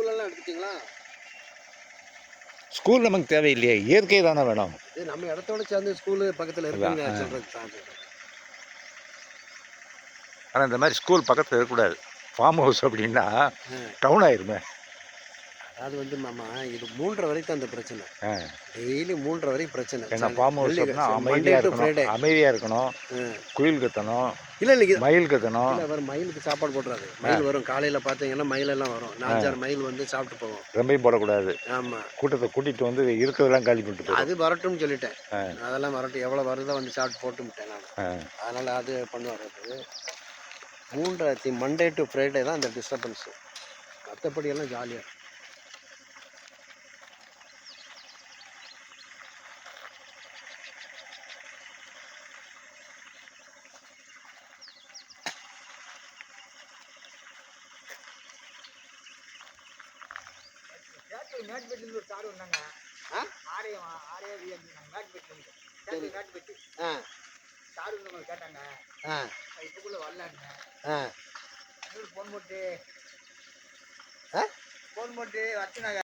ஸ்கூலெல்லாம் எடுத்துட்டீங்களா? ஸ்கூல் நமக்கு தேவையில்லையே, இயற்கை தானே வேணும். இது நம்ம இடத்தோட சேர்ந்து ஸ்கூலு பக்கத்தில் இருக்குங்க சொல்கிறதுக்கு தான் சொல்கிறேன். ஆனால் இந்த மாதிரி ஸ்கூல் பக்கத்தில் இருக்கக்கூடாது. ஃபார்ம் ஹவுஸ் அப்படின்னா டவுன் ஆயிருமே. அது வந்து மாமா இது 3:30 வரைக்கும் அந்த பிரச்சனை. டெய்லி 3:30 வரைக்கும் பிரச்சனை. ஏன்னா ஃபார்ம் ஹவுஸ் அப்படின்னா அமைதியாக இருக்கணும், அமைதியாக இருக்கணும், குயில் கத்தணும், இல்லை மயில் கத்தணும். இல்லை வரும் மயிலுக்கு சாப்பாடு போட்டுறாது. மயில் வரும் காலையில் பார்த்தீங்கன்னா மயிலெல்லாம் வரும். 4-6 மயில் வந்து சாப்பிட்டு போவோம். ரொம்பையும் போடக்கூடாது. ஆமாம், கூட்டத்தை கூட்டிகிட்டு வந்து இருக்கிறதெல்லாம் காலி பண்ணிட்டு போகும். அது வரட்டும்னு சொல்லிட்டேன். அதெல்லாம் வரட்டும், எவ்வளோ வருதோ வந்து சாப்பிட்டு போட்டுவிட்டேன் நான். அதனால் அது பண்ணுவார். அது 3 மண்டே டு ஃப்ரைடே தான் அந்த டிஸ்டர்பன்ஸு. மற்றபடியெல்லாம் ஜாலியாக. மேட்பெட்டில் ஒரு கார் வந்தாங்க. ஆரையம் மேட்பெட்டில் மேட்பெட்டி கார் வந்து கேட்டாங்க. இப்போக்குள்ள வரலான்னு ஃபோன் போட்டு வச்சுனாங்க.